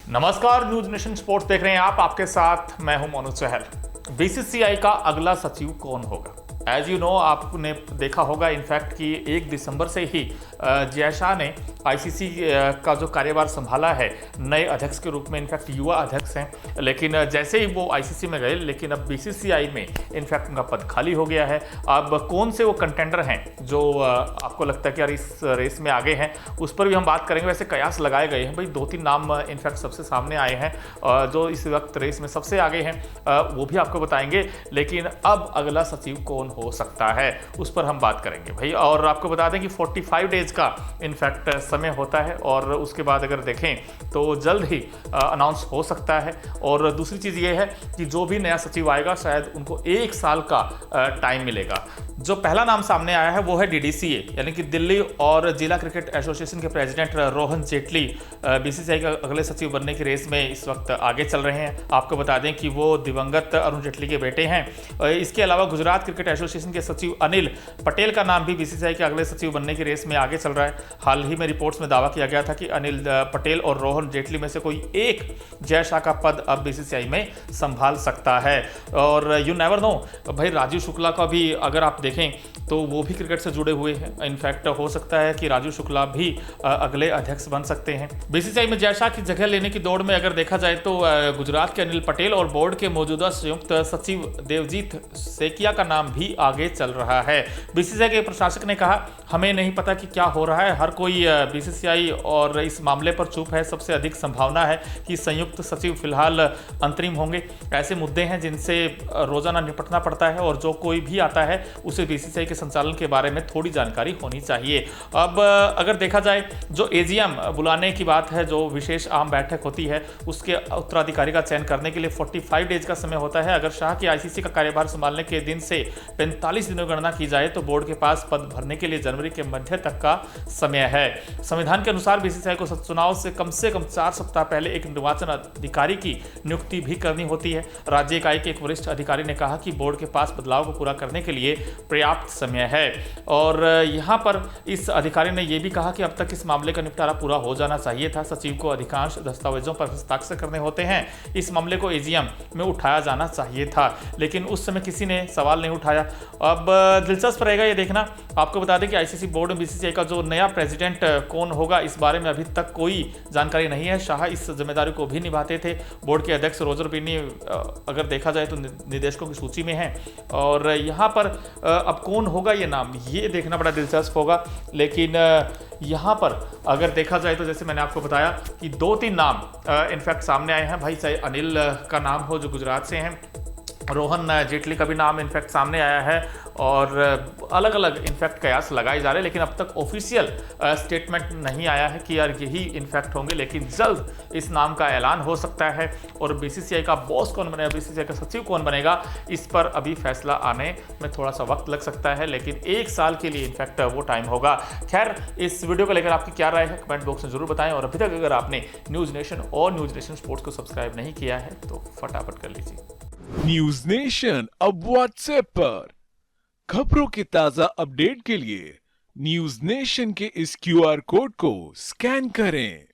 नमस्कार, news nation sports देख रहे हैं आप। आपके साथ मैं हूं मोनू चहल। बीसीसीआई का अगला सचिव कौन होगा? एज यू नो, आपने देखा होगा इनफैक्ट कि 1 दिसंबर से ही जय शाह ने आईसीसी का जो कार्यभार संभाला है नए अध्यक्ष के रूप में। इनफैक्ट युवा अध्यक्ष हैं, लेकिन जैसे ही वो आईसीसी में गए, लेकिन अब बीसीसीआई में इनफैक्ट उनका पद खाली हो गया है। अब कौन से वो कंटेंडर हैं जो आपको लगता है कि यार इस रेस में आगे हैं, उस पर भी हम बात करेंगे। वैसे कयास लगाए गए हैं भाई, 2-3 नाम इनफैक्ट सबसे सामने आए हैं जो इस वक्त रेस में सबसे आगे हैं, वो भी आपको बताएंगे। लेकिन अब अगला सचिव कौन हो सकता है, उस पर हम बात करेंगे भाई। और आपको बता दें कि 45 डेज का इनफैक्ट समय होता है, और उसके बाद अगर देखें तो जल्द ही अनाउंस हो सकता है। और दूसरी चीज़ ये है कि जो भी नया सचिव आएगा शायद उनको 1 साल का टाइम मिलेगा। जो पहला नाम सामने आया है वो है डीडीसीए, यानी कि दिल्ली और जिला क्रिकेट एसोसिएशन के प्रेसिडेंट रोहन जेटली बीसीसीआई का अगले सचिव बनने की रेस में इस वक्त आगे चल रहे हैं। आपको बता दें कि वो दिवंगत अरुण जेटली के बेटे हैं। इसके अलावा गुजरात क्रिकेट एसोसिएशन के सचिव अनिल पटेल का नाम भी बीसीसीआई के अगले सचिव बनने की रेस में आगे चल रहा है। हाल ही में रिपोर्ट्स में दावा किया गया था कि अनिल पटेल और रोहन जेटली में से कोई एक जय शाह का पद अब बीसीसीआई में संभाल सकता है। और यू नेवर नो भाई, राजीव शुक्ला का भी अगर आप देखें तो वो भी क्रिकेट से जुड़े हुए हैं। इनफैक्ट हो सकता है कि राजीव शुक्ला भी अगले अध्यक्ष बन सकते हैं। बीसीसीआई में जय शाह की जगह लेने की दौड़ में अगर देखा जाए तो गुजरात के अनिल पटेल और बोर्ड के मौजूदा संयुक्त सचिव देवजीत सेकिया का नाम भी आगे चल रहा है। बीसीसीआई के प्रशासक ने कहा, हमें नहीं पता कि क्या हो रहा है, हर कोई बीसीसीआई और इस मामले पर चुप है। सबसे अधिक संभावना है कि संयुक्त सचिव फिलहाल अंतरिम होंगे। ऐसे मुद्दे हैं जिनसे रोजाना निपटना पड़ता है, और जो कोई भी आता है उसे बीसीसीआई के संचालन के बारे में थोड़ी जानकारी होनी चाहिए। अब अगर देखा जाए, जो एजीएम बुलाने की बात है, जो विशेष आम बैठक होती है, उसके उत्तराधिकारी का चयन करने के लिए 45 डेज का समय होता है। अगर शाह के आईसीसी का कार्यभार संभालने के दिन से 45 दिनों की गणना की जाए तो बोर्ड के पास पद भरने के लिए जनवरी के मध्य तक का समय है। संविधान के अनुसार बीसीसीआई को चुनाव से कम 4 सप्ताह पहले एक निर्वाचन अधिकारी की नियुक्ति भी करनी होती है। राज्य इकाई के एक वरिष्ठ अधिकारी ने कहा कि बोर्ड के पास बदलाव को पूरा करने के लिए पर्याप्त समय है। और यहाँ पर इस अधिकारी ने यह भी कहा कि अब तक इस मामले का निपटारा पूरा हो जाना चाहिए था। सचिव को अधिकांश दस्तावेजों पर हस्ताक्षर करने होते हैं। इस मामले को एजीएम में उठाया जाना चाहिए था, लेकिन उस समय किसी ने सवाल नहीं उठाया। अब दिलचस्प रहेगा ये देखना। आपको बता दें कि आईसीसी बोर्ड में बीसीसीआई का जो नया प्रेसिडेंट कौन होगा, इस बारे में अभी तक कोई जानकारी नहीं है। शाह इस जिम्मेदारी को भी निभाते थे। बोर्ड के अध्यक्ष रोजर बिन्नी अगर देखा जाए तो निदेशकों की सूची में है, और यहाँ पर अब कौन होगा ये नाम, ये देखना बड़ा दिलचस्प होगा। लेकिन यहाँ पर अगर देखा जाए तो जैसे मैंने आपको बताया कि 2-3 नाम इनफैक्ट सामने आए हैं भाई। चाहे अनिल का नाम हो जो गुजरात से हैं, रोहन जेटली का भी नाम इनफैक्ट सामने आया है, और अलग अलग इनफैक्ट कयास लगाए जा रहे हैं। लेकिन अब तक ऑफिशियल स्टेटमेंट नहीं आया है कि यार यही इनफैक्ट होंगे, लेकिन जल्द इस नाम का ऐलान हो सकता है। और बीसीसीआई का बॉस कौन बनेगा, बीसीसीआई का सचिव कौन बनेगा, इस पर अभी फैसला आने में थोड़ा सा वक्त लग सकता है, लेकिन 1 साल के लिए इनफैक्ट वो टाइम होगा। खैर, इस वीडियो को लेकर आपकी क्या राय है कमेंट बॉक्स में जरूर बताएं। और अभी तक अगर आपने न्यूज नेशन और न्यूज नेशन स्पोर्ट्स को सब्सक्राइब नहीं किया है तो फटाफट कर लीजिए। न्यूज नेशन अब व्हाट्सएप पर खबरों के ताजा अपडेट के लिए न्यूज नेशन के इस क्यूआर कोड को स्कैन करें।